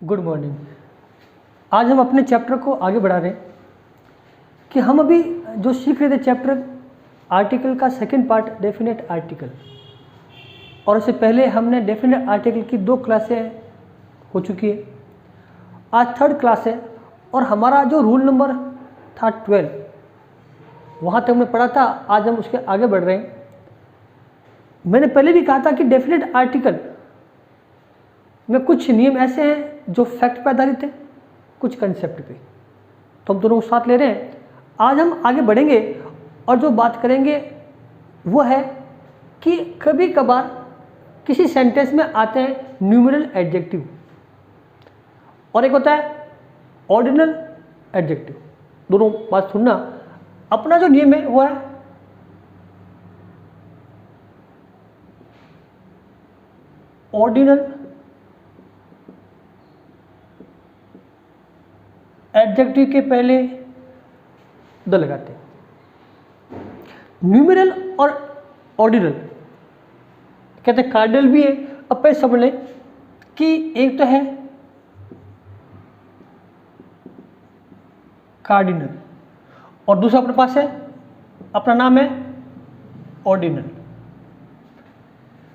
Good morning. आज हम अपने चैप्टर को आगे बढ़ा रहे हैं कि हम अभी जो सीख रहे थे चैप्टर आर्टिकल का सेकंड पार्ट डेफिनेट आर्टिकल, और उससे पहले हमने डेफिनेट आर्टिकल की 2 क्लासें हो चुकी है। आज 3rd क्लास है और हमारा जो रूल नंबर था 12 वहाँ तक हमने पढ़ा था। आज हम उसके आगे बढ़ रहे हैं। मैंने पहले भी कहा था कि डेफिनेट आर्टिकल में कुछ नियम ऐसे हैं जो फैक्ट पे आधारित है, कुछ कंसेप्ट पे, तो हम दोनों को साथ ले रहे हैं। आज हम आगे बढ़ेंगे और जो बात करेंगे वो है कि कभी कभार किसी सेंटेंस में आते हैं न्यूमेरल एडजेक्टिव और एक होता है ऑर्डिनल एडजेक्टिव। दोनों बात सुनना। अपना जो नियम है वो है ऑर्डिनल एडजेक्टिव के पहले द लगाते हैं। न्यूमेरल और ऑर्डिनल कहते हैं कार्डिनल भी है। अब पहले समझ लें कि एक तो है कार्डिनल और दूसरा अपने पास है, अपना नाम है ऑर्डिनल।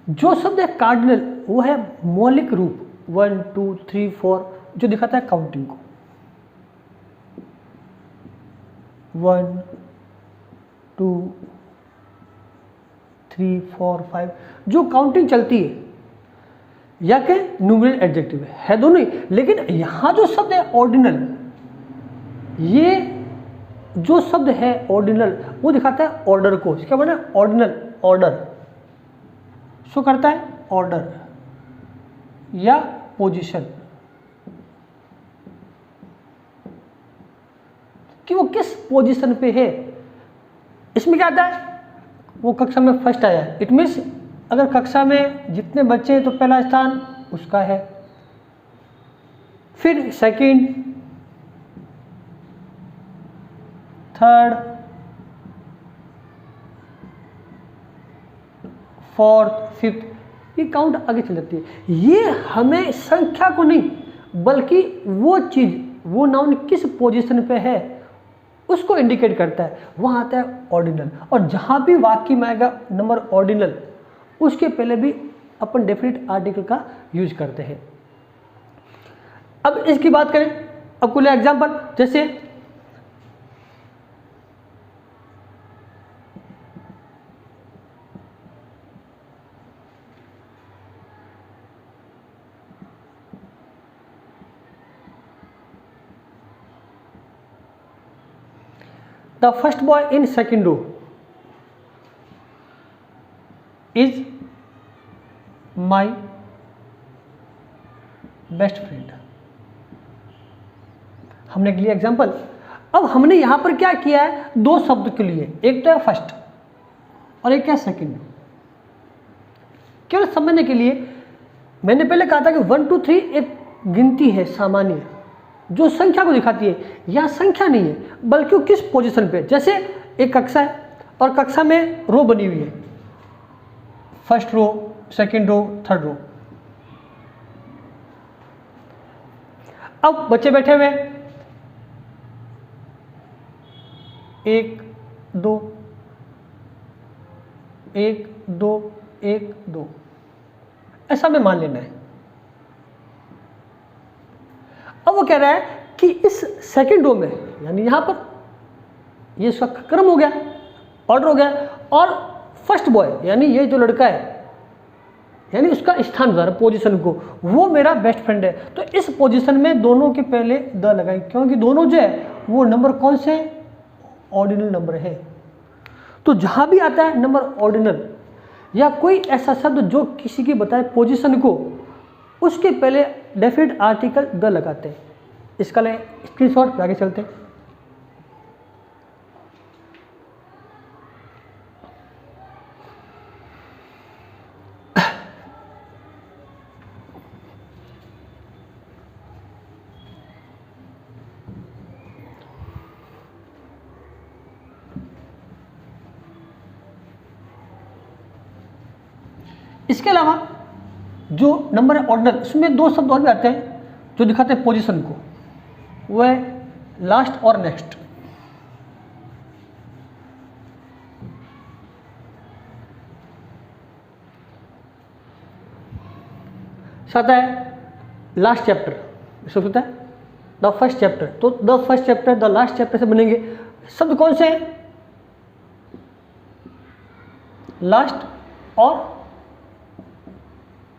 जो शब्द है कार्डिनल वो है मौलिक रूप 1 2 3 4 जो दिखाता है काउंटिंग को। 1 2 3 4 5 जो काउंटिंग चलती है या के न्यूमेरल एडजेक्टिव है दोनों ही। लेकिन यहां जो शब्द है ऑर्डिनल, ये जो शब्द है ऑर्डिनल वो दिखाता है ऑर्डर को। इसका मतलब है ऑर्डिनल, ऑर्डर शो करता है, ऑर्डर या पोजीशन कि वो किस पोजीशन पे है। इसमें क्या आता है, वो कक्षा में फर्स्ट आया है। इट मीन्स अगर कक्षा में जितने बच्चे हैं तो पहला स्थान उसका है, फिर सेकंड, थर्ड, फोर्थ, फिफ्थ, ये काउंट आगे चल जाती है। ये हमें संख्या को नहीं बल्कि वो चीज, वो नाउन किस पोजीशन पे है उसको इंडिकेट करता है। वहां आता है ऑर्डिनल। और जहां भी वाक्य में आएगा नंबर ऑर्डिनल उसके पहले भी अपन डेफिनेट आर्टिकल का यूज करते हैं। अब इसकी बात करें, अब कुछ एग्जांपल जैसे The first boy in second row is my best friend। हमने के लिए एग्जाम्पल। अब हमने यहां पर क्या किया है, 2 शब्द के लिए, एक तो है फर्स्ट और एक है सेकंड। केवल समझने के लिए मैंने पहले कहा था कि 1 2 3 एक गिनती है सामान्य जो संख्या को दिखाती है। यहां संख्या नहीं है बल्कि वो किस पोजीशन पे। जैसे एक कक्षा है और कक्षा में रो बनी हुई है, first row, second row, third row. अब बच्चे बैठे हुए 1 2 1 2 1 2 ऐसा में मान लेना है। अब वो कह रहा है कि इस सेकंड रो में, यानी यहां पर ये इसका क्रम हो गया, ऑर्डर हो गया, और फर्स्ट बॉय यानी ये जो लड़का है, यानी उसका स्थान बता रहा है पोजीशन को, वो मेरा बेस्ट फ्रेंड है। तो इस पोजीशन में दोनों के पहले द लगाई, क्योंकि दोनों जो है वो नंबर कौन से हैं, ऑर्डिनल नंबर है। तो जहां भी आता है नंबर ऑर्डिनल या कोई ऐसा शब्द जो किसी की बताए पोजीशन को, उसके पहले डेफिनेट आर्टिकल द लगाते हैं। इसका ले स्क्रीनशॉट पे आगे चलते हैं। इसके अलावा जो नंबर है ऑर्डिनल, उसमें 2 शब्द और भी आते हैं जो दिखाते हैं पोजीशन को, वो है लास्ट और नेक्स्ट। साथ है लास्ट चैप्टर, इसको होता है द फर्स्ट चैप्टर। तो the first chapter, the last chapter से बनेंगे शब्द कौन से हैं? लास्ट और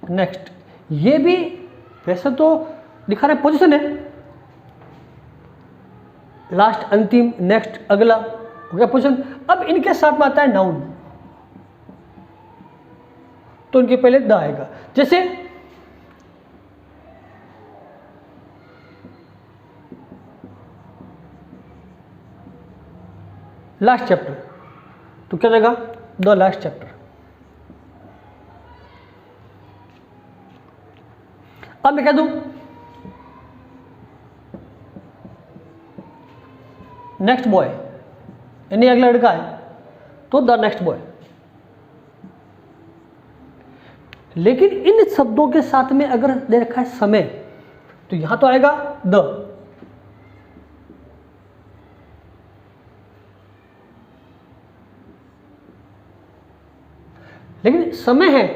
नेक्स्ट। ये भी वैसे तो दिखा रहे पोजीशन है, लास्ट अंतिम, नेक्स्ट अगला, हो गया पोजीशन। अब इनके साथ में आता है नाउन, तो इनके पहले द आएगा। जैसे लास्ट चैप्टर, तो क्या जाएगा? The last chapter. अब मैं कह दूं नेक्स्ट बॉय, यानी अगला लड़का है, तो द नेक्स्ट बॉय। लेकिन इन शब्दों के साथ में अगर दे रखा है समय, तो यहां तो आएगा द। लेकिन समय है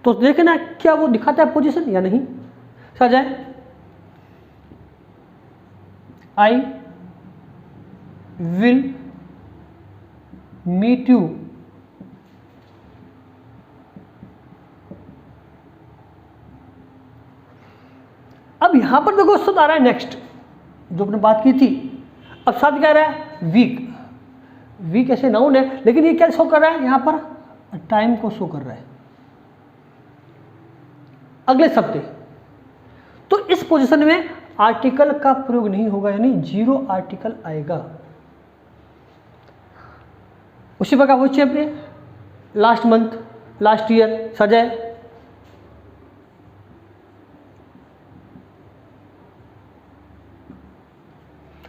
तो देखना क्या वो दिखाता है पोजीशन या नहीं। समझ जाए, आई विल मीट यू अब यहां पर देखो शब्द आ रहा है नेक्स्ट, जो अपने बात की थी। अब साथ कह रहा है वीक। वीक ऐसे नाउन है, लेकिन ये क्या शो कर रहा है? यहां पर टाइम को शो कर रहा है, अगले शब्द। तो इस पोजीशन में आर्टिकल का प्रयोग नहीं होगा, यानी जीरो आर्टिकल आएगा। उसी प्रकार वो chapter last month, last year, सजाए।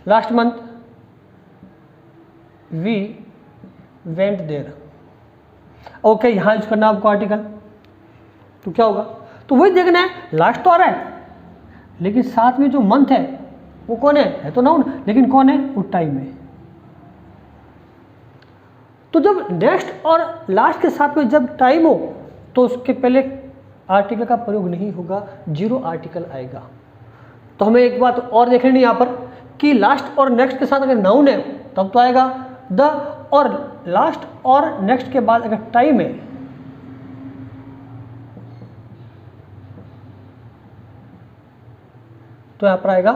Last month we went there. Okay, यहां यूज करना आपको आर्टिकल, तो क्या होगा? तो वही देखना है, लास्ट तो आ रहा है, लेकिन साथ में जो मंथ है वो कौन है तो नाउन, लेकिन कौन है? वो टाइम है। तो जब नेक्स्ट और लास्ट के साथ में जब टाइम हो, तो उसके पहले आर्टिकल का प्रयोग नहीं होगा, जीरो आर्टिकल आएगा। तो हमें एक बात और देख लेनी यहाँ पर कि लास्ट और नेक्स्ट के साथ अगर नाउन है तब तो आएगा द, और लास्ट और नेक्स्ट के बाद अगर टाइम है तो यहां पर आएगा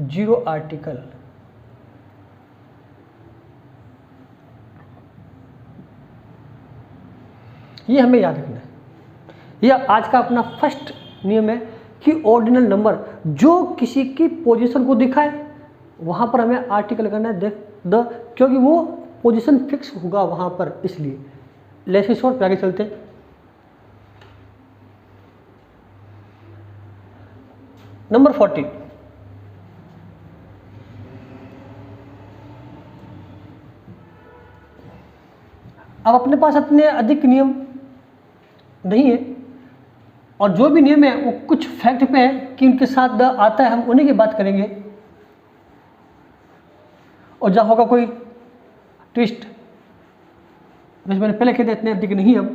जीरो आर्टिकल। ये हमें याद रखना है। यह आज का अपना फर्स्ट नियम है कि ऑर्डिनल नंबर जो किसी की पोजीशन को दिखाए वहां पर हमें आर्टिकल करना है द, क्योंकि वो पोजीशन फिक्स होगा वहां पर, इसलिए। लेस शॉर्ट पे आगे चलते हैं। नंबर 14, अब अपने पास इतने अधिक नियम नहीं है, और जो भी नियम है वो कुछ फैक्ट पे है कि उनके साथ द आता है, हम उन्हीं की बात करेंगे। और जहाँ होगा कोई ट्विस्ट, वैसे मैंने पहले कह दिया इतने अधिक नहीं हम,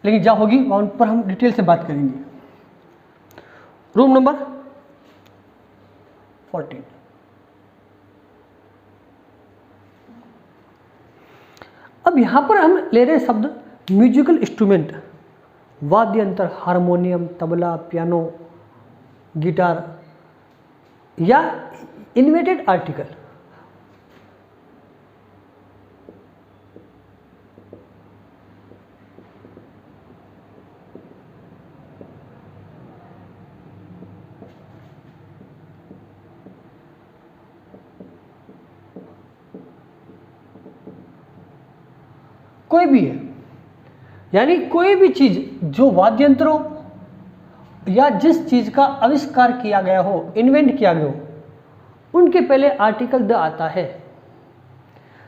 लेकिन जहाँ होगी वहाँ उन पर हम डिटेल से बात करेंगे। Room number 14। अब यहाँ पर हम ले रहे हैं शब्द म्यूजिकल इंस्ट्रूमेंट, वाद्य यंत्र, हारमोनियम, तबला, पियानो, गिटार या इन्वेटेड आर्टिकल। कोई भी है, यानी कोई भी चीज जो वाद्य यंत्रों या जिस चीज का आविष्कार किया गया हो, इन्वेंट किया गया हो, उनके पहले आर्टिकल द आता है।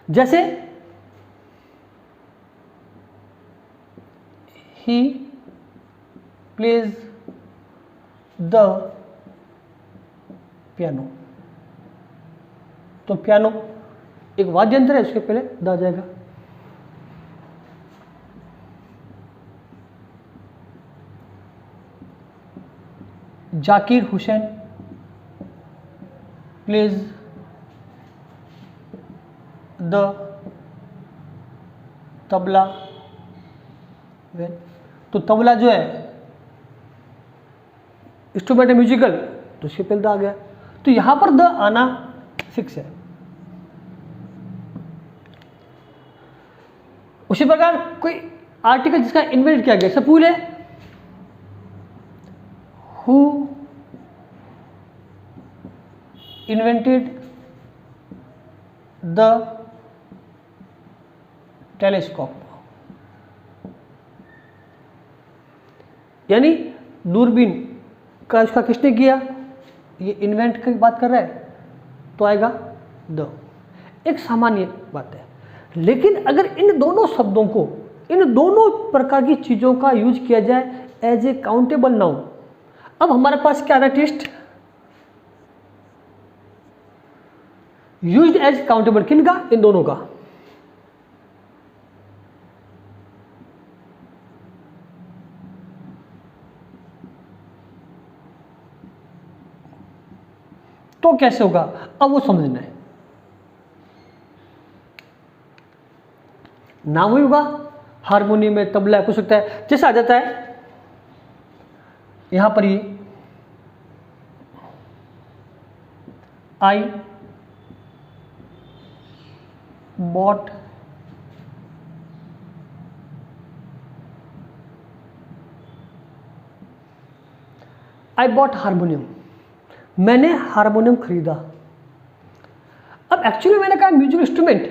जैसे ही प्लेज द पियानो। तो पियानो एक वाद्य यंत्र है, उसके पहले द आ जाएगा। Zakir Hussain plays the tabla well. तो तबला जो है इंस्ट्रूमेंट है म्यूजिकल, तो उसके पहले द आ गया। तो यहां पर द आना फिक्स है। उसी प्रकार कोई आर्टिकल जिसका इन्वेंट किया गया, सपोज है हु इन्वेंटेड द टेलीस्कोप, यानी दूरबीन का इसका किसने किया, ये इन्वेंट की बात कर रहा है, तो आएगा द। एक सामान्य बात है। लेकिन अगर इन दोनों शब्दों को, इन दोनों प्रकार की चीजों का यूज किया जाए एज ए काउंटेबल नाउन, अब हमारे पास क्या है टेस्ट, यूज्ड एज काउंटेबल, किन का, इन दोनों का। तो कैसे होगा, अब वो समझना है। नाम ही होगा, हारमोनियम में तबला कुछ सकता है, जैसा आ जाता है यहां पर ही आई बॉट हारमोनियम, मैंने हारमोनियम खरीदा। अब एक्चुअली मैंने कहा म्यूजिकल इंस्ट्रूमेंट,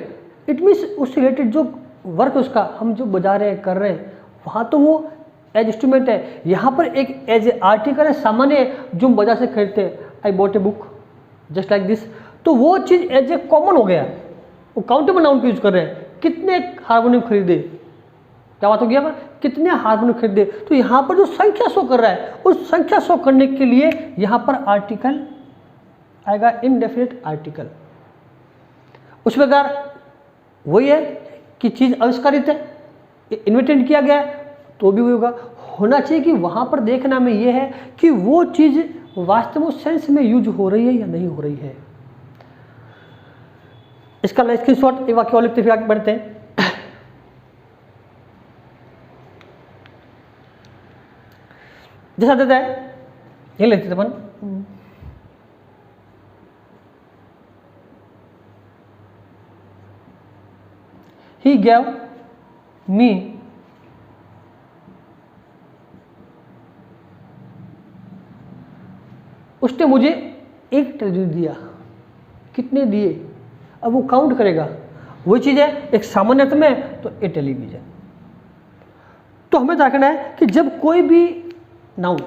इट मीन्स उससे रिलेटेड जो वर्क उसका हम जो बजा रहे हैं कर रहे हैं, वहाँ तो वो एज इंस्ट्रूमेंट है। यहाँ पर एक एज ए आर्टिकल है, सामान्य जो हम बाजार से खरीदते हैं, I bought a book just like this. तो वो चीज़ एज ए कॉमन हो गया, वो काउंटेबल नाउन का यूज कर रहे हैं। कितने हारमोनियम खरीदे, क्या बात हो गया, कितने हारमोनियम खरीदे। तो यहाँ पर जो संख्या शो कर रहा है, उस संख्या शो करने के लिए यहाँ पर आर्टिकल आएगा, इनडेफिनिट आर्टिकल। उस प्रकार वही है कि चीज़ आविष्कारित है, इन्वेंटेड किया गया है, तो भी वही होगा। होना चाहिए कि वहाँ पर देखना में ये है कि वो चीज़ वास्तव में सेंस में यूज हो रही है या नहीं हो रही है। इसका स्क्रीनशॉट एक वाक्य और लिखते फिर आगे बढ़ते हैं। जैसा देता है ये लेते थे अपन, ही गैव मी उसने मुझे एक टेलीविजन दिया। कितने दिए, अब वो काउंट करेगा, वही चीज़ है एक सामान्य अर्थ में, तो ए टेलीविजन। तो हमें देखना है कि जब कोई भी नाउन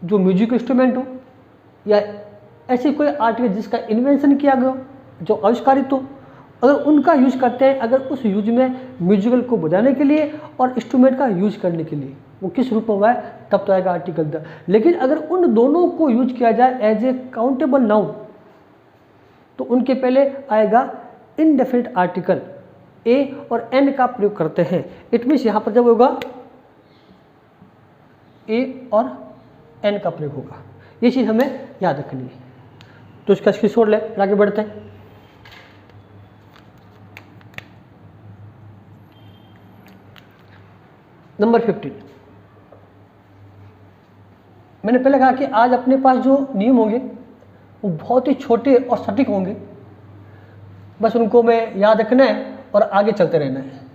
जो म्यूजिकल इंस्ट्रूमेंट हो या ऐसी कोई आर्टिकल जिसका इन्वेंशन किया गया हो, जो आविष्कारित हो, अगर उनका यूज करते हैं, अगर उस यूज में म्यूजिकल को बजाने के लिए और इंस्ट्रूमेंट का यूज करने के लिए वो किस रूप में हुआ है, तब तो आएगा आर्टिकल द। लेकिन अगर उन दोनों को यूज किया जाए एज ए काउंटेबल नाउन, तो उनके पहले आएगा इनडेफिनिट आर्टिकल, ए और एन का प्रयोग करते हैं। इट मीन्स यहाँ पर जब होगा ए और एन का प्रयोग होगा, ये चीज़ हमें याद रखनी है। तो इसका स्क्रीनशॉट ले, आगे बढ़ते हैं। नंबर 15, मैंने पहले कहा कि आज अपने पास जो नियम होंगे वो बहुत ही छोटे और सटीक होंगे, बस उनको में याद रखना है और आगे चलते रहना है।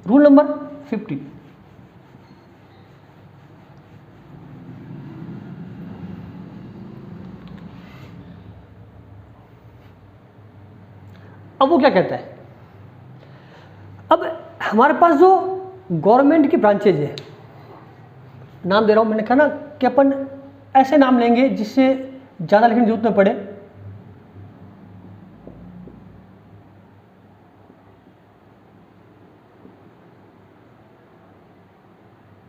रूल नंबर 15, अब वो क्या कहता है, अब हमारे पास जो गवर्नमेंट की ब्रांचेज है, नाम दे रहा हूं, मैंने कहा ना कि अपन ऐसे नाम लेंगे जिससे ज़्यादा लिखने की जरूरत न पड़े।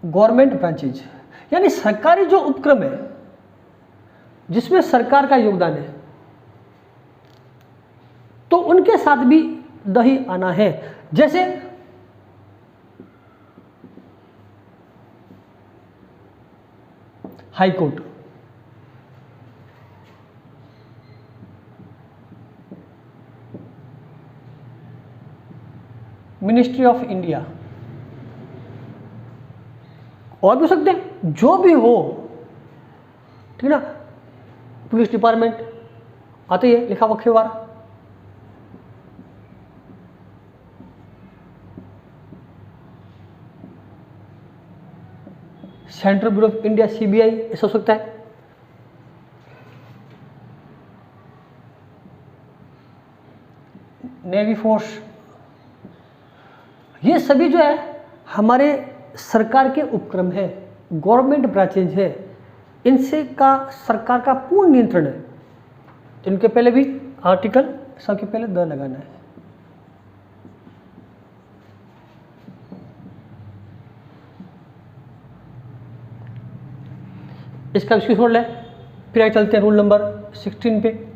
गवर्नमेंट ब्रांचेज, यानी सरकारी जो उपक्रम है जिसमें सरकार का योगदान है, तो उनके साथ भी द ही आना है। जैसे high court, ministry of India, और भी हो सकते हैं, जो भी हो, ठीक है ना, पुलिस डिपार्टमेंट आते ही है, लिखा वक्फेवार, central bureau of India CBI, ऐसा हो सकता है। नेवी फोर्स, ये सभी जो है हमारे सरकार के उपक्रम है, गवर्नमेंट ब्रांचेज है, इनसे का सरकार का पूर्ण नियंत्रण है। इनके पहले भी आर्टिकल, सबके पहले द लगाना है। इसका स्क्रीनशॉट ले, फिर आगे चलते हैं रूल नंबर 16 पे।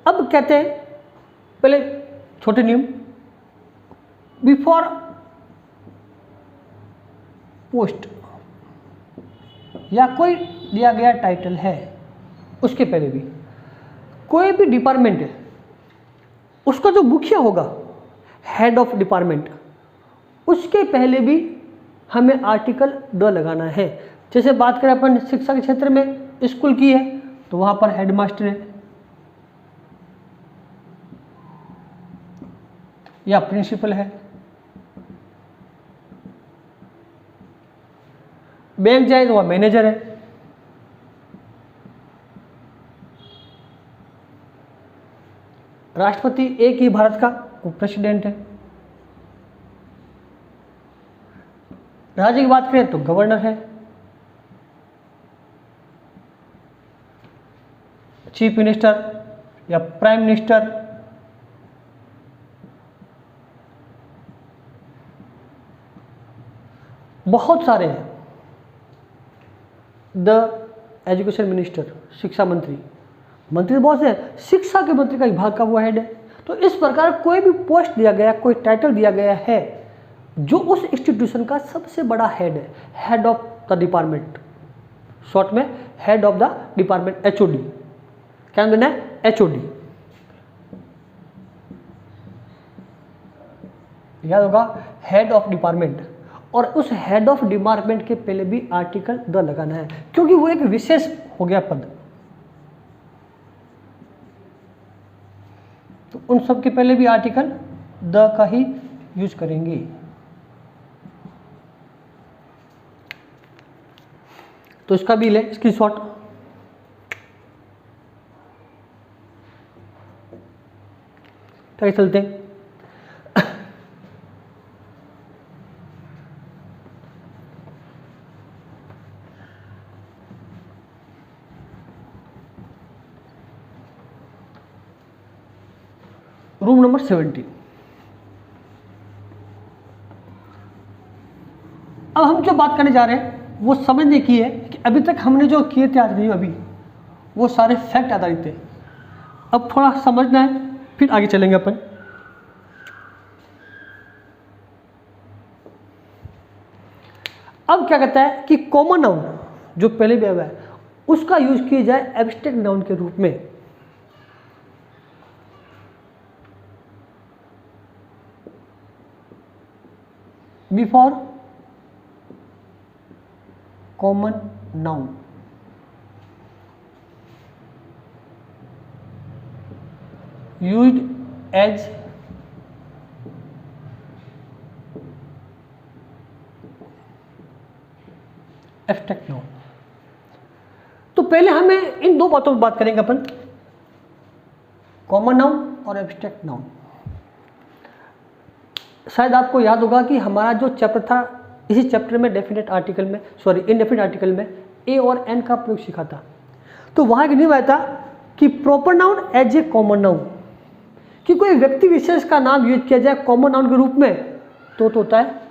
अब कहते हैं पहले छोटे नियम, बिफोर पोस्ट या कोई दिया गया टाइटल है, उसके पहले भी कोई भी डिपार्टमेंट है, उसका जो मुखिया होगा, हेड ऑफ डिपार्टमेंट, उसके पहले भी हमें आर्टिकल द लगाना है। जैसे बात करें अपन शिक्षा के क्षेत्र में, स्कूल की है तो वहां पर हेडमास्टर है या प्रिंसिपल है। बैंक जाए तो वह मैनेजर है। राष्ट्रपति एक ही भारत का, वो प्रेसिडेंट है। राज्य की बात करें तो गवर्नर है। चीफ मिनिस्टर या प्राइम मिनिस्टर, बहुत सारे हैं। द एजुकेशन मिनिस्टर, शिक्षा मंत्री, मंत्री बहुत से हैं, शिक्षा के मंत्री का विभाग का वो हेड है। तो इस प्रकार कोई भी पोस्ट दिया गया, कोई टाइटल दिया गया है जो उस इंस्टीट्यूशन का सबसे बड़ा हेड है, head of the department, short में head of the department, HOD. क्या नाम देना है? एचओडी। याद होगा, हेड ऑफ डिपार्टमेंट। और उस हेड ऑफ डिपार्टमेंट के पहले भी आर्टिकल द लगाना है, क्योंकि वो एक विशेष हो गया पद। तो उन सब के पहले भी आर्टिकल द का ही यूज करेंगे। तो इसका भी ले स्क्रीनशॉट। तो चलते हैं। Room number 17। अब हम जो बात करने जा रहे हैं वो समझने की है कि अभी तक हमने जो किए थे आज नहीं, अभी वो सारे फैक्ट आधारित थे। अब थोड़ा समझना है, फिर आगे चलेंगे अपन। अब क्या कहता है कि कॉमन नाउन जो पहले भी आया है उसका यूज किया जाए एब्स्ट्रैक्ट नाउन के रूप में। Before common noun used as abstract noun. तो पहले हमें इन दो बातों पर बात करेंगे अपन, कॉमन नाउन और एब्स्ट्रैक्ट नाउन। शायद आपको याद होगा कि हमारा जो चैप्टर था, इसी चैप्टर में डेफिनेट आर्टिकल में, सॉरी इनडेफिनेट आर्टिकल में ए और एन का प्रयोग सीखा था। तो वहाँ एक नियम आया था कि proper noun as a common noun, कि कोई व्यक्ति विशेष का नाम यूज किया जाए कॉमन नाउन के रूप में तो होता है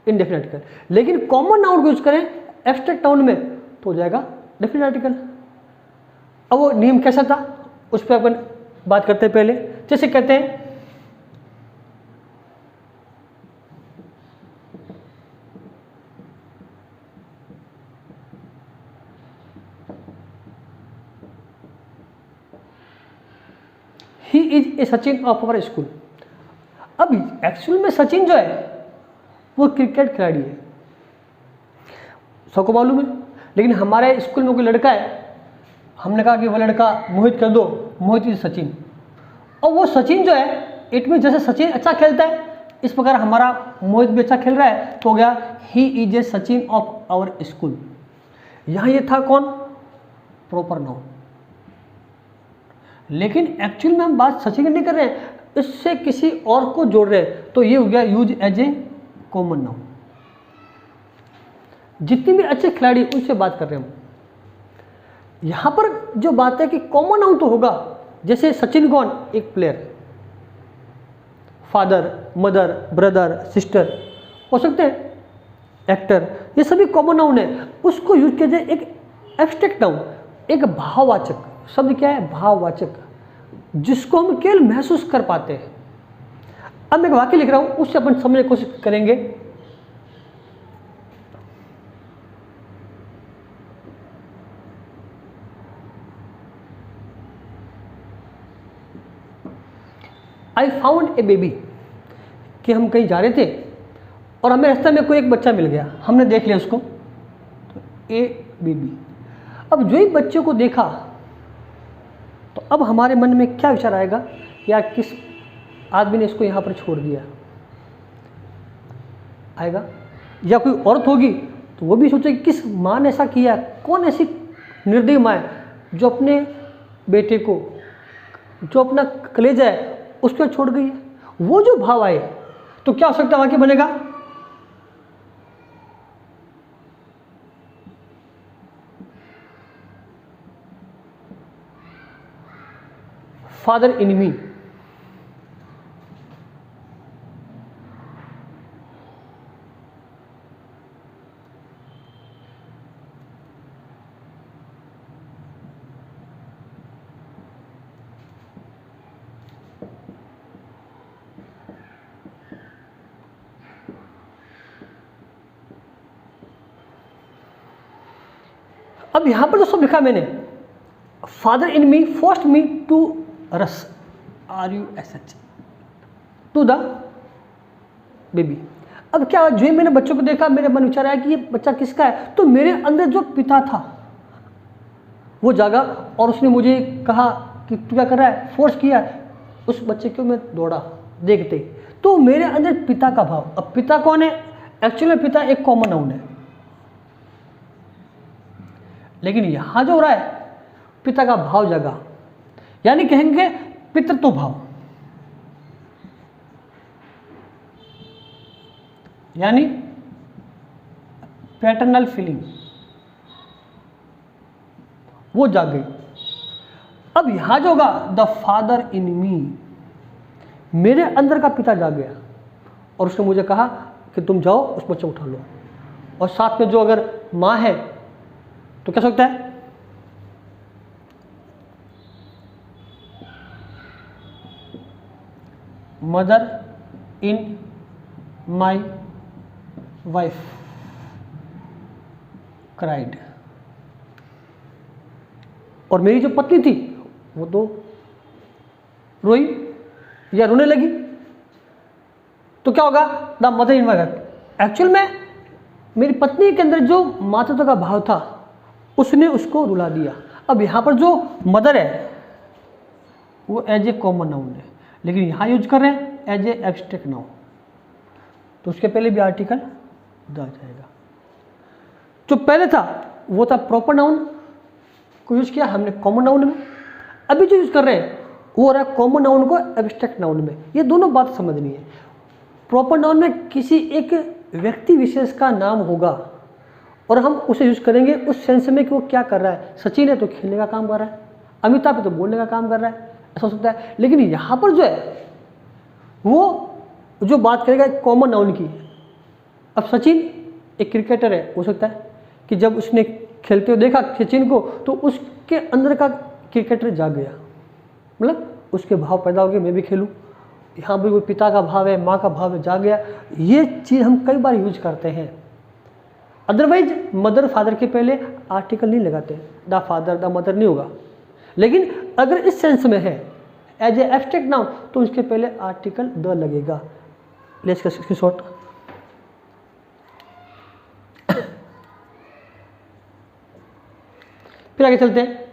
इंडेफिनिट आर्टिकल, लेकिन कॉमन नाउन को यूज करें एब्स्ट्रैक्ट नाउन में तो हो जाएगा डेफिनिट आर्टिकल। अब वो नियम कैसा था उस पर अपन बात करते हैं पहले। जैसे कहते हैं ही is a Sachin of our school. अब एक्चुअल में सचिन जो है वो क्रिकेट खिलाड़ी है, सबको मालूम है, लेकिन हमारे स्कूल में कोई लड़का है, हमने कहा कि वो लड़का मोहित कर दो, मोहित इज सचिन। और वो सचिन जो है इट मीन जैसे सचिन अच्छा खेलता है इस प्रकार हमारा मोहित भी अच्छा खेल रहा है, तो हो गया he is a Sachin of our school. यहाँ ये था कौन, प्रॉपर नाउन, लेकिन एक्चुअल में हम बात सचिन की नहीं कर रहे हैं, इससे किसी और को जोड़ रहे हैं, तो ये हो गया use as a common noun. जितने भी अच्छे खिलाड़ी उनसे बात कर रहे हैं हम। यहां पर जो बात है कि कॉमन नाउन तो होगा, जैसे सचिन कौन, एक player, father, mother, brother, sister हो सकते हैं, एक्टर, ये सभी कॉमन नाउन है। उसको यूज किया जाए एक एब्स्ट्रैक्ट नाउन, एक भाववाचक शब्द। क्या है, भाववाचक, जिसको हम केवल महसूस कर पाते हैं। अब मैं एक वाक्य लिख रहा हूं, उससे अपन समझने की कोशिश करेंगे। आई फाउंड ए बेबी, कि हम कहीं जा रहे थे और हमें रास्ते में कोई एक बच्चा मिल गया, हमने देख लिया उसको, तो ए बेबी। अब जो ही बच्चे को देखा तो अब हमारे मन में क्या विचार आएगा, या किस आदमी ने इसको यहाँ पर छोड़ दिया आएगा, या कोई औरत होगी तो वो भी सोचेगी किस माँ ने ऐसा किया, कौन ऐसी निर्दयी माँ है जो अपने बेटे को, जो अपना कलेजा है उसको छोड़ गई है। वो जो भाव आए तो क्या हो सकता है, वाक्य बनेगा फादर इन मी। अब यहां पर जो सब लिखा मैंने, father in me forced me to rush RUSH to the baby. अब क्या, जो मैंने बच्चों को देखा मेरे मन विचार आया कि ये बच्चा किसका है, तो मेरे अंदर जो पिता था वो जागा और उसने मुझे कहा कि तू क्या कर रहा है, फोर्स किया उस बच्चे को, मैं दौड़ा देखते, तो मेरे अंदर पिता का भाव। अब पिता कौन है, एक्चुअली पिता एक कॉमन नाउन है, लेकिन यहां जो हो रहा है पिता का भाव जागा, यानी कहेंगे पितृत्व भाव, यानी पैटर्नल फीलिंग वो जाग गई। अब यहां जो होगा द फादर इन मी, मेरे अंदर का पिता जाग गया और उसने मुझे कहा कि तुम जाओ उस बच्चे उठा लो, और साथ में जो अगर मां है तो क्या सकता है, mother in my wife cried. और मेरी जो पत्नी थी वो तो रोई या रोने लगी, तो क्या होगा, the mother in my wife. Actual में मेरी पत्नी के अंदर जो मातृत्व का भाव था उसने उसको रुला दिया। अब यहाँ पर जो मदर है वो एज ए कॉमन नाउन है, लेकिन यहाँ यूज कर रहे हैं एज ए एब्स्ट्रैक्ट नाउन, तो उसके पहले भी आर्टिकल द आ जाएगा। जो पहले था वो था प्रॉपर नाउन को यूज किया हमने कॉमन नाउन में, अभी जो यूज कर रहे हैं वो हो रहा है कॉमन नाउन को एब्स्ट्रैक्ट नाउन में। ये दोनों बात समझनी है। प्रॉपर नाउन में किसी एक व्यक्ति विशेष का नाम होगा और हम उसे यूज करेंगे उस सेंस में कि वो क्या कर रहा है। सचिन है तो खेलने का काम कर रहा है, अमिताभ है तो बोलने का काम कर रहा है, ऐसा हो सकता है। लेकिन यहाँ पर जो है वो जो बात करेगा एक कॉमन नाउन की। अब सचिन एक क्रिकेटर है, हो सकता है कि जब उसने खेलते हुए देखा सचिन को तो उसके अंदर का क्रिकेटर जाग गया, मतलब उसके भाव पैदा हो गए, मैं भी खेलूँ। यहाँ भी कोई पिता का भाव है, माँ का भाव है, जाग गया। ये चीज़ हम कई बार यूज करते हैं। अदरवाइज मदर फादर के पहले आर्टिकल नहीं लगाते, द फादर द मदर नहीं होगा। लेकिन अगर इस सेंस में है एज ए एब्स्ट्रैक्ट नाउन तो उसके पहले आर्टिकल द लगेगा। लेट्स का स्क्रीनशॉट। फिर आगे चलते हैं।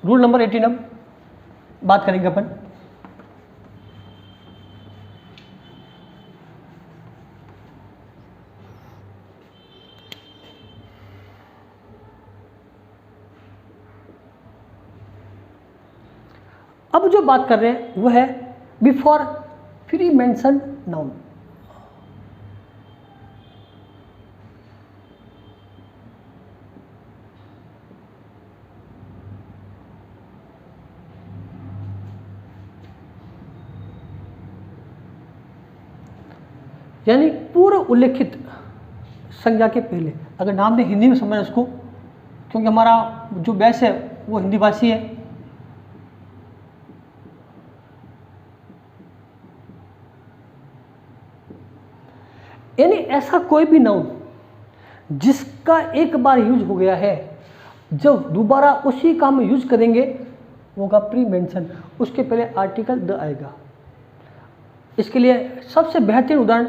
रूल नंबर 18 अब बात करेंगे अपन। अब जो बात कर रहे हैं वो है बिफोर प्री मेंशन नाउन। यानी पूर्व उल्लेखित संज्ञा के पहले। अगर नाम ने हिंदी में समझना उसको, क्योंकि हमारा जो बैच है वो हिंदी भाषी है। यानी ऐसा कोई भी नाउन जिसका एक बार यूज हो गया है, जब दोबारा उसी काम में यूज करेंगे वो होगा प्री मेंशन, उसके पहले आर्टिकल द आएगा। इसके लिए सबसे बेहतरीन उदाहरण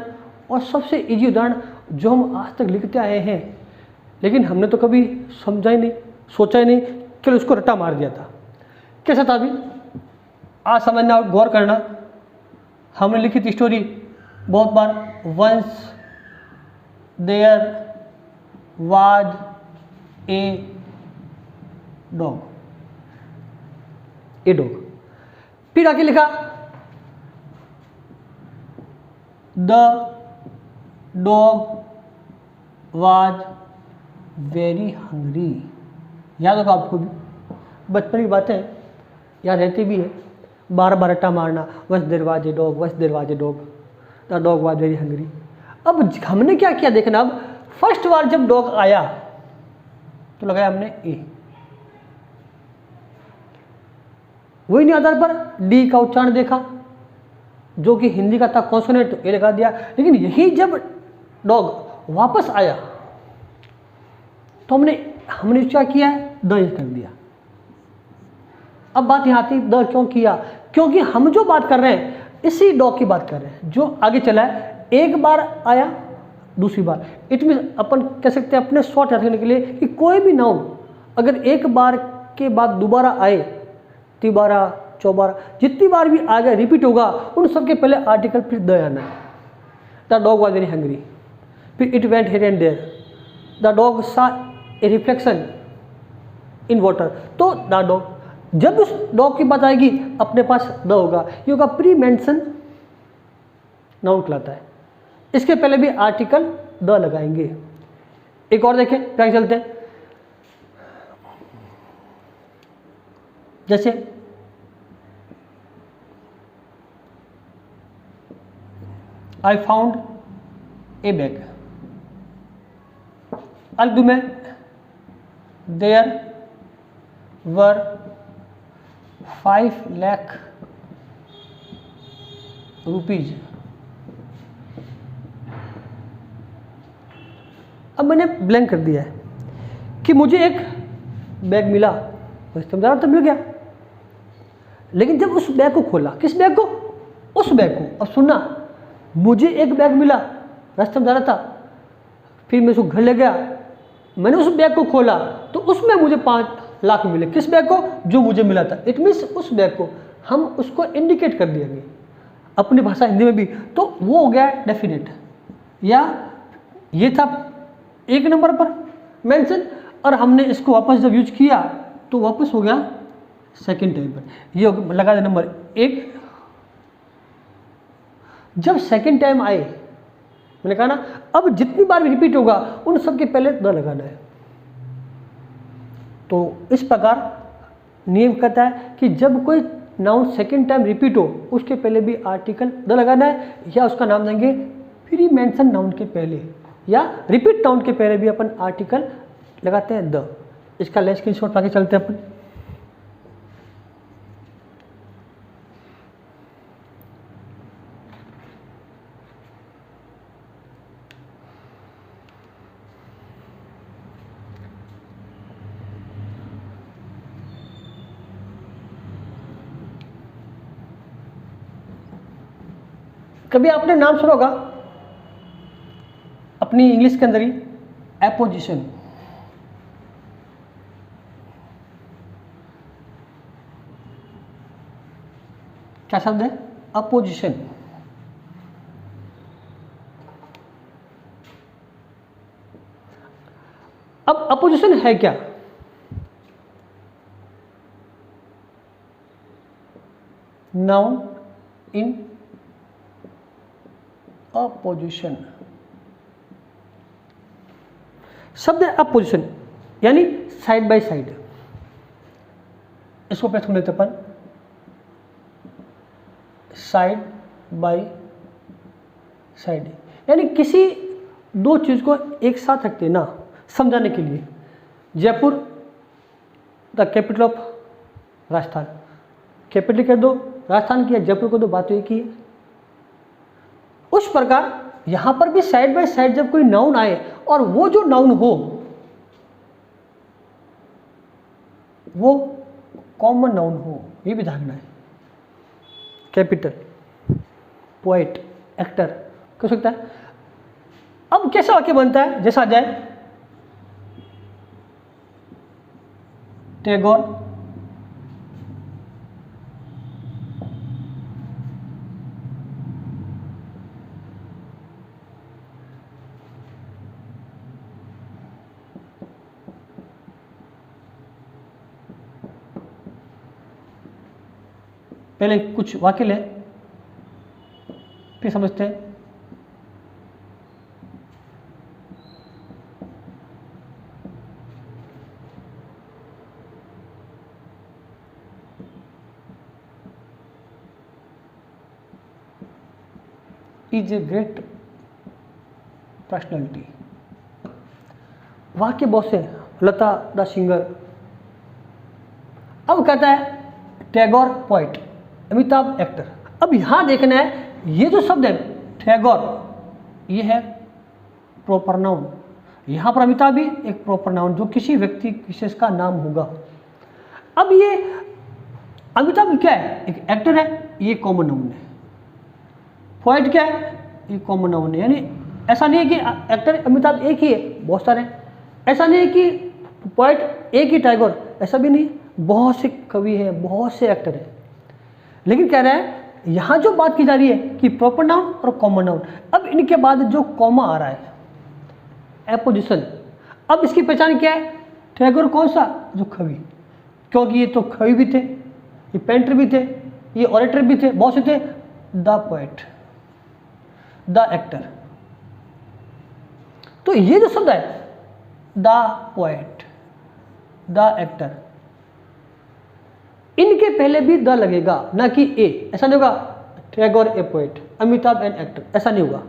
और सबसे इजी उदाहरण जो हम आज तक लिखते आए हैं, लेकिन हमने तो कभी समझा ही नहीं, सोचा ही नहीं, केवल उसको रट्टा मार दिया था। कैसा था अभी आज समझना और गौर करना। हमने लिखी थी स्टोरी बहुत बार, once there was a dog, a dog. फिर आगे लिखा the dog was very hungry. याद होगा आपको भी, बचपन की बातें याद रहती भी है, बार बार रट्टा मारना, once there was a dog, once there was a dog, the dog was very hungry. अब हमने क्या किया देखना, अब फर्स्ट बार जब डॉग आया तो लगाया हमने ए, वही नहीं आधार पर डी का उच्चारण देखा जो कि हिंदी का था कॉन्सोनेंट, तो ए लगा दिया। लेकिन यही जब डॉग वापस आया तो हमने क्या किया, द कर दिया। अब बात यहाँ आती, द क्यों किया, क्योंकि हम जो बात कर रहे हैं इसी डॉग की बात कर रहे हैं जो आगे चला है। एक बार आया, दूसरी बार, इट मीन अपन कह सकते हैं अपने शॉर्ट याद रखने के लिए कि कोई भी नाउन अगर एक बार के बाद दोबारा आए, तिबारा चौबारा, जितनी बार भी आ गया रिपीट होगा, उन सबके पहले आर्टिकल फिर द आना है। The dog was very hungry, फिर it went here and there, the dog saw a reflection in water, तो द डॉग। जब उस डॉग की बात आएगी अपने पास द होगा, ये होगा प्री मेंशन नाउन कहलाता है। इसके पहले भी आर्टिकल द लगाएंगे। एक और देखें, क्या चलते हैं, जैसे आई फाउंड ए बैग, अर्ग में देयर वर 5 लाख रुपीज। अब मैंने ब्लैंक कर दिया है कि मुझे एक बैग मिला, बस समझा तो मिल गया। लेकिन जब उस बैग को खोला, किस बैग को, उस बैग को, अब सुनना, मुझे एक बैग मिला, रास्ते में जा रहा था, फिर मैं उसको घर ले गया, मैंने उस बैग को खोला तो उसमें मुझे 5 लाख मिले। किस बैग को, जो मुझे मिला था। इट मीन्स उस बैग को हम उसको इंडिकेट कर दिएंगे अपनी भाषा हिंदी में भी, तो वो हो गया डेफिनेट। या ये था 1 नंबर पर मेंशन, और हमने इसको वापस जब यूज किया तो वापस हो गया सेकंड टाइम पर। ये लगा दे नंबर 1। जब सेकंड टाइम आए, मैंने कहा ना, अब जितनी बार भी रिपीट होगा उन सब के पहले द लगाना है। तो इस प्रकार नियम कहता है कि जब कोई नाउन सेकंड टाइम रिपीट हो उसके पहले भी आर्टिकल द लगाना है, या उसका नाम देंगे प्री मेंशन नाउन के पहले, या रिपीट नाउन के पहले भी अपन आर्टिकल लगाते हैं द। इसका ले स्क्रीनशॉट आगे चलते हैं अपन। कभी आपने नाम सुना होगा अपनी इंग्लिश के अंदर ही, एपोजिशन। क्या शब्द है? अपोजिशन। अब अपोजिशन है क्या? Noun in opposition. शब्द है अपोजिशन, यानी साइड बाय साइड। इसको पहले सुन लेते अपन, साइड बाय साइड, यानी किसी दो चीज को एक साथ रखते ना, समझाने के लिए। Jaipur the capital of Rajasthan, capital कह दो राजस्थान की, जयपुर को दो, बात एक ही है। उस प्रकार यहां पर भी साइड बाय साइड जब कोई नाउन आए और वो जो नाउन हो वो कॉमन नाउन हो, ये भी ध्यान है। कैपिटल, पोएट, एक्टर हो सकता है। अब कैसा वाक्य बनता है? जैसा आ जाए टैगोर पहले कुछ वाक्य ले फिर समझते हैं। Is a great personality. वाक्य बहुत से, लता द सिंगर। अब कहता है टैगोर पोएट, अमिताभ एक्टर। अब यहां देखना है ये जो शब्द है टैगोर, ये है प्रॉपर नाउन। यहां पर अमिताभ भी एक प्रॉपर नाउन जो किसी व्यक्ति विशेष का नाम होगा। अब ये अमिताभ क्या है? एक एक्टर है, ये कॉमन नाउन है। पोएट क्या है? ये कॉमन नाउन है। यानी ऐसा नहीं है कि एक्टर अमिताभ एक ही है, बहुत सारे हैं। ऐसा नहीं है कि पोएट एक ही टैगोर, ऐसा भी नहीं। बहुत से कवि हैं, बहुत से एक्टर हैं। लेकिन कह रहा है यहां जो बात की जा रही है कि प्रॉपर नाउन और कॉमन नाउन। अब इनके बाद जो कॉमा आ रहा है, एपोजिशन। अब इसकी पहचान क्या है? टैगोर कौन सा? जो कवि, क्योंकि ये तो कवि भी थे, ये पेंटर भी थे, ये ऑरेटर भी थे, बहुत से थे। The poet, the actor. तो ये जो शब्द है द पोएट, द एक्टर, इनके पहले भी द लगेगा, ना कि ए। ऐसा नहीं होगा टैगोर ए पोएट, अमिताभ एन एक्टर, ऐसा नहीं होगा।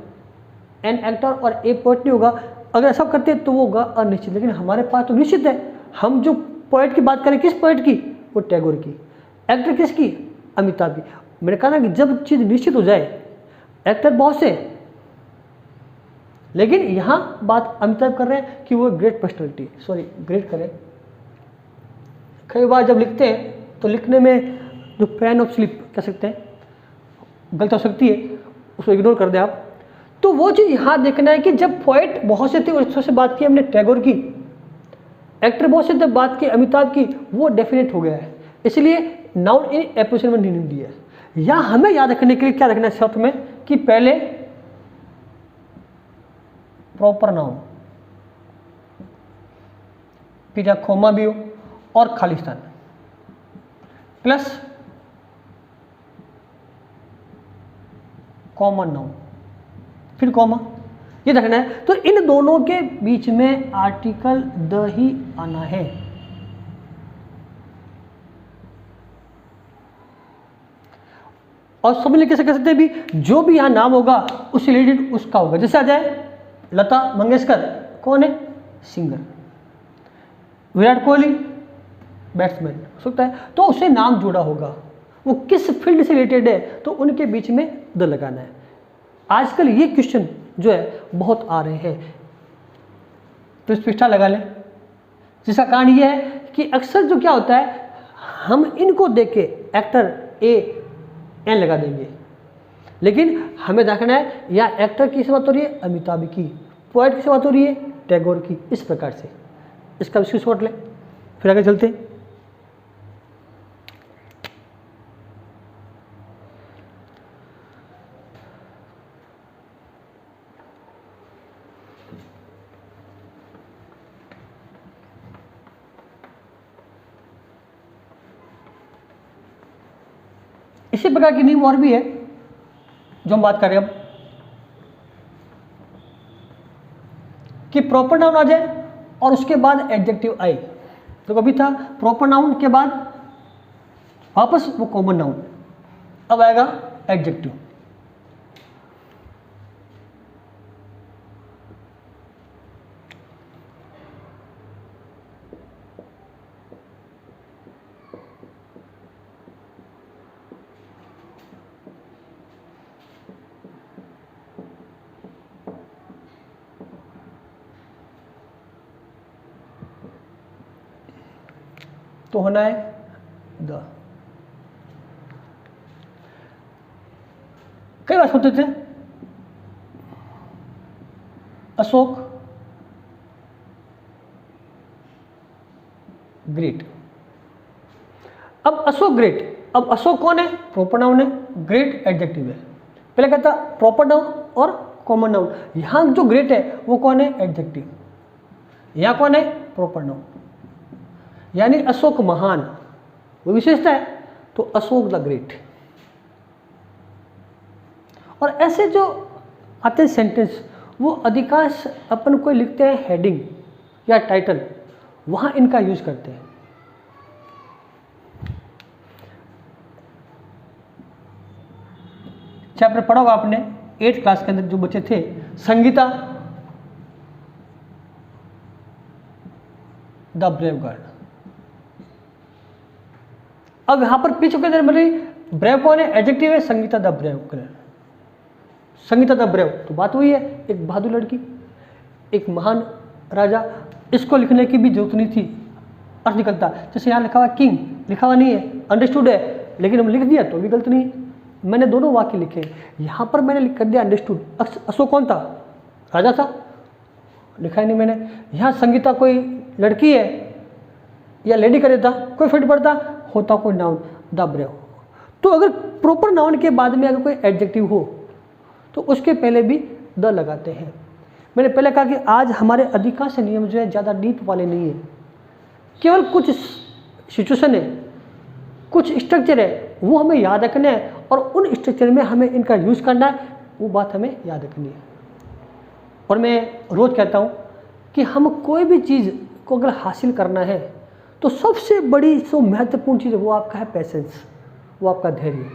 एन एक्टर और ए पोएट नहीं होगा। अगर ऐसा करते तो वो होगा अनिश्चित। लेकिन हमारे पास तो निश्चित है। हम जो पोएट की बात करें, किस पोएट की? वो टैगोर की। एक्टर किसकी? अमिताभ की। मैंने कहा ना कि जब चीज निश्चित हो जाए, एक्टर बहुत से, लेकिन यहां बात अमिताभ कर रहे हैं कि वो ग्रेट पर्सनैलिटी, सॉरी ग्रेट करें। कई बार जब लिखते हैं तो लिखने में जो पेन ऑफ स्लिप कह सकते हैं, गलत हो सकती है, उसको इग्नोर कर दें आप। तो वो चीज़ यहाँ देखना है कि जब पोएट बहुत से थे, उससे से बात की हमने टैगोर की, एक्टर बहुत से थे, बात की अमिताभ की, वो डेफिनेट हो गया है। इसलिए नाउन इन एप्रोसिएशन में नहीं दिया है। या हमें याद रखने के लिए क्या रखना है शब्द में कि पहले प्रॉपर नाउन, फिर या खोमा भी हो और खालिस्तान, प्लस कॉमन नाउन, फिर कॉमा, ये रखना है। तो इन दोनों के बीच में आर्टिकल द ही आना है। और समझ कैसे कह सकते हैं भी, जो भी यहां नाम होगा उससे रिलेटेड उसका होगा। जैसे आ जाए लता मंगेशकर, कौन है? सिंगर। विराट कोहली, बैट्समैन हो सकता है, तो उससे नाम जुड़ा होगा, वो किस फील्ड से रिलेटेड है, तो उनके बीच में द लगाना है। आजकल ये क्वेश्चन जो है बहुत आ रहे हैं, तो इस पृष्ठा लगा लें। जिसका कारण ये है कि अक्सर जो क्या होता है, हम इनको देख के एक्टर ए एन लगा देंगे, लेकिन हमें देखना है या एक्टर की बात हो रही है अमिताभ की, पोएट की बात हो रही है टैगोर की, इस प्रकार से इसका स्क्रीनशॉट लें, फिर आगे चलते हैं। इसी प्रकार की नींव और भी है जो हम बात कर रहे हैं अब, कि प्रॉपर नाउन आ जाए और उसके बाद एडजेक्टिव आए। तो कभी था प्रॉपर नाउन के बाद वापस वो कॉमन नाउन, अब आएगा एडजेक्टिव। तो होना है द। कई बार सुनते थे अशोक ग्रेट। अब अशोक ग्रेट, अब अशोक कौन है? प्रॉपर नाउन है, ग्रेट एडजेक्टिव है। पहले कहता प्रॉपर नाउन और कॉमन नाउन, यहां जो ग्रेट है वो कौन है? एडजेक्टिव। यहां कौन है? Proper noun. यानी अशोक महान, वो विशेषता है, तो अशोक द ग्रेट। और ऐसे जो आते हैं सेंटेंस, वो अधिकांश अपन कोई लिखते हैं हेडिंग या टाइटल, वहां इनका यूज करते हैं। चैप्टर पढ़ा होगा आपने 8th क्लास के अंदर, जो बच्चे थे, संगीता द ब्रेव गर्ल। अब यहां पर पीछे के अंदर मतलब ब्रेव कौन है? एडजेक्टिव है, Sangeeta the brave girl. Sangeeta the brave, तो बात हुई है एक बहादुर लड़की, एक महान राजा। इसको लिखने की भी जरूरत नहीं थी, अर्थ निकलता। जैसे यहाँ लिखा हुआ किंग, लिखा हुआ नहीं है, अंडरस्टूड है, लेकिन हम लिख दिया तो भी गलत नहीं। मैंने दोनों वाक्य लिखे, यहाँ पर मैंने लिख कर दिया अंडरस्टूड। अशोक कौन था? राजा था, लिखा ही नहीं मैंने। यहाँ संगीता कोई लड़की है या लेडी का देता, कोई फर्क पड़ता, होता कोई नाउन द ब्रेव। तो अगर प्रॉपर नाउन के बाद में अगर कोई एडजेक्टिव हो तो उसके पहले भी द लगाते हैं। मैंने पहले कहा कि आज हमारे अधिकांश नियम जो है ज़्यादा डीप वाले नहीं है, केवल कुछ सिचुएशन है, कुछ स्ट्रक्चर है, वो हमें याद रखना है और उन स्ट्रक्चर में हमें इनका यूज़ करना है, वो बात हमें याद रखनी है। और मैं रोज़ कहता हूँ कि हम कोई भी चीज़ को अगर हासिल करना है तो सबसे बड़ी जो महत्वपूर्ण चीज़ है वो आपका है पैसेंस, वो आपका धैर्य।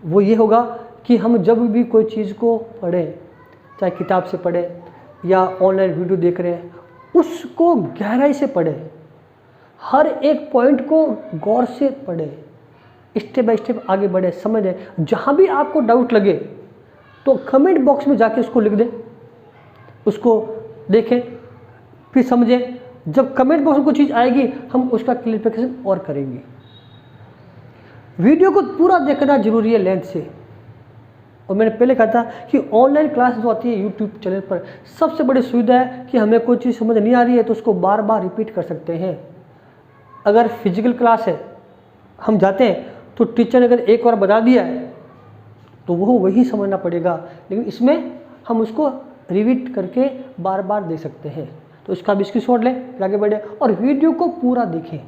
वो ये होगा कि हम जब भी कोई चीज़ को पढ़ें, चाहे किताब से पढ़ें या ऑनलाइन वीडियो देख रहे हैं, उसको गहराई से पढ़ें, हर एक पॉइंट को गौर से पढ़ें, स्टेप बाय स्टेप आगे बढ़े, समझें। जहाँ भी आपको डाउट लगे तो कमेंट बॉक्स में जाके उसको लिख दें, उसको देखें, फिर समझें। जब कमेंट बॉक्स में कोई चीज़ आएगी हम उसका क्लियरिफिकेशन और करेंगे। वीडियो को पूरा देखना जरूरी है लेंथ से। और मैंने पहले कहा था कि ऑनलाइन क्लास जो आती है यूट्यूब चैनल पर, सबसे बड़ी सुविधा है कि हमें कोई चीज़ समझ नहीं आ रही है तो उसको बार बार रिपीट कर सकते हैं। अगर फिजिकल क्लास है हम जाते हैं तो टीचर ने अगर एक बार बता दिया है तो वो वही समझना पड़ेगा, लेकिन इसमें हम उसको रिपीट करके बार बार दे सकते हैं। तो इसका भी स्क्रीनशॉट लें, फिर आगे बढ़े और वीडियो को पूरा देखें।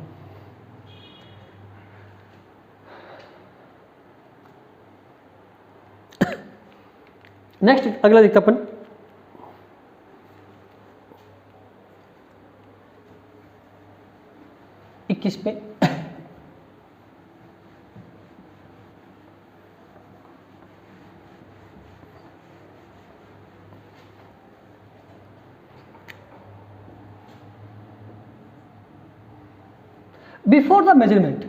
नेक्स्ट अगला देखते अपन, इक्कीस पे बिफोर द मेजरमेंट,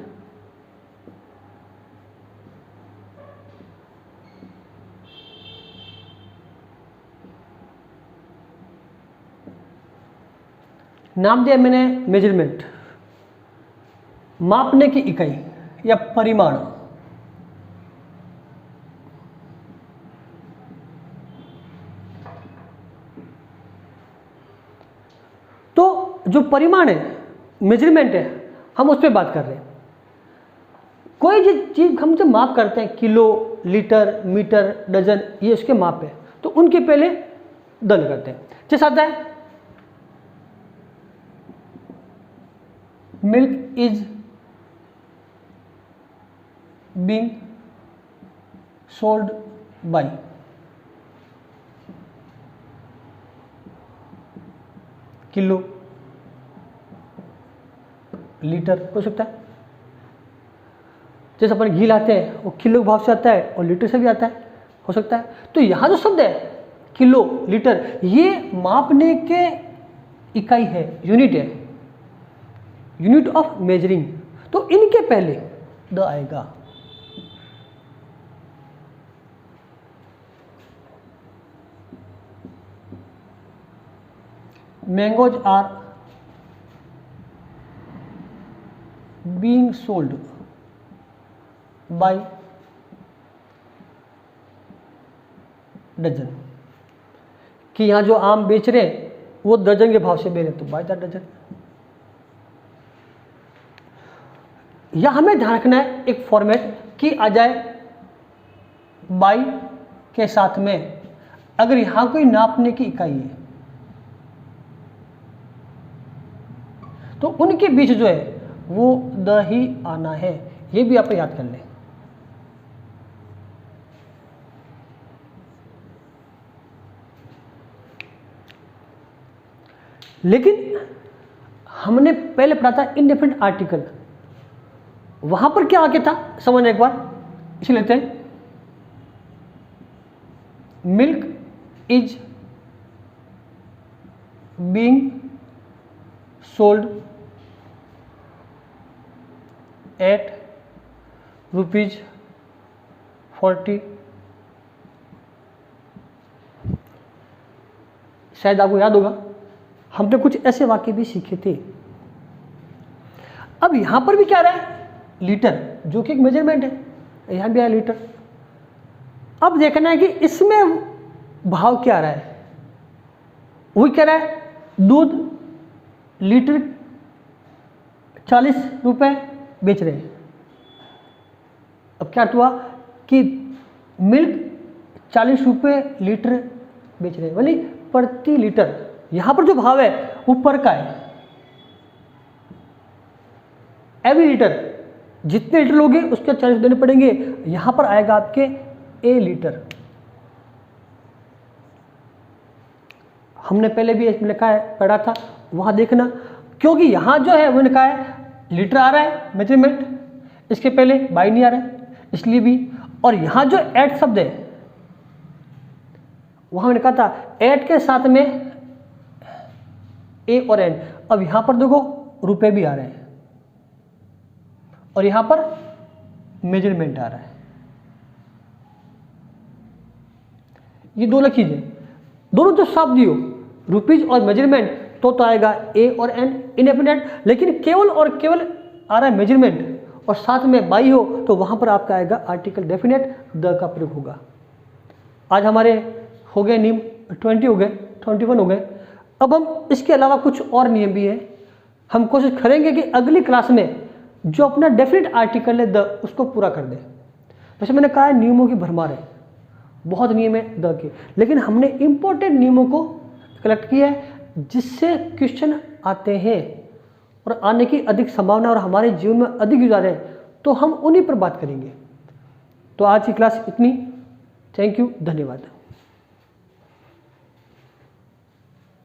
नाम दिया मैंने मेजरमेंट, मापने की इकाई या परिमाण। तो जो परिमाण है, मेजरमेंट है, हम उस पर बात कर रहे हैं। कोई चीज हम जब माप करते हैं, किलो, लीटर, मीटर, डजन, ये उसके माप है, तो उनके पहले दल करते हैं। जैसे आता है milk is being sold by kilo, litre हो सकता है। जैसे अपन घी लाते हैं वो किलो के भाव से आता है और लीटर से भी आता है, हो सकता है। तो यहाँ जो शब्द है किलो, लीटर, ये मापने के इकाई है, यूनिट है, यूनिट ऑफ मेजरिंग। तो इनके पहले द आएगा। Mangoes are being sold by dozen, कि यहाँ जो आम बेच रहे हैं वो दर्जन के भाव से बेच रहे, तो बाय द डजन। या हमें ध्यान रखना है एक फॉर्मेट कि आ जाए बाई के साथ में अगर यहां कोई नापने की इकाई है तो उनके बीच जो है वो द ही आना है। ये भी आप याद कर लें। लेकिन हमने पहले पढ़ा था इंडेफिनिट आर्टिकल, वहां पर क्या आगे था समझना एक बार, इसे लेते हैं। Milk is being sold at ₹40। शायद आपको याद होगा हमने कुछ ऐसे वाक्य भी सीखे थे। अब यहां पर भी क्या रहा है, लीटर, जो कि एक मेजरमेंट है, यहां भी आया लीटर। अब देखना है कि इसमें भाव क्या आ रहा है। वही कह रहा है दूध लीटर 40 रुपए बेच रहे हैं। अब क्या हुआ कि मिल्क 40 रुपए लीटर बेच रहे हैं, यानी प्रति लीटर। यहां पर जो भाव है वो पर का है, एवरी लीटर, जितने लीटर लोगे उसके 40 देने पड़ेंगे। यहां पर आएगा आपके ए लीटर। हमने पहले भी इसमें लिखा है, पढ़ा था, वहां देखना, क्योंकि यहां जो है वो लिखा है लीटर आ रहा है मेजरमेंट, इसके पहले बाई नहीं आ रहा है, इसलिए भी। और यहां जो एट शब्द है वहां लिखा था एट के साथ में ए और एन। अब यहां पर देखो रुपए भी आ रहे हैं और यहां पर मेजरमेंट आ रहा है। ये दोनों चीजें, दोनों जो शब्द दियो रुपीज और मेजरमेंट, तो आएगा ए और एन इंडेफिनिट। लेकिन केवल और केवल आ रहा है मेजरमेंट और साथ में बाई हो तो वहां पर आपका आएगा आर्टिकल डेफिनेट, द का प्रयोग होगा। आज हमारे हो गए नियम 20 हो गए, 21 हो गए। अब हम इसके अलावा कुछ और नियम भी हैं, हम कोशिश करेंगे कि अगली क्लास में जो अपना डेफिनेट आर्टिकल है द, उसको पूरा कर दे। जैसे मैंने कहा है नियमों की भरमार है, बहुत नियम है द के, लेकिन हमने इंपॉर्टेंट नियमों को कलेक्ट किया है जिससे क्वेश्चन आते हैं और आने की अधिक संभावना और हमारे जीवन में अधिक यूज आ रहे हैं, तो हम उन्हीं पर बात करेंगे। तो आज की क्लास इतनी। थैंक यू, धन्यवाद।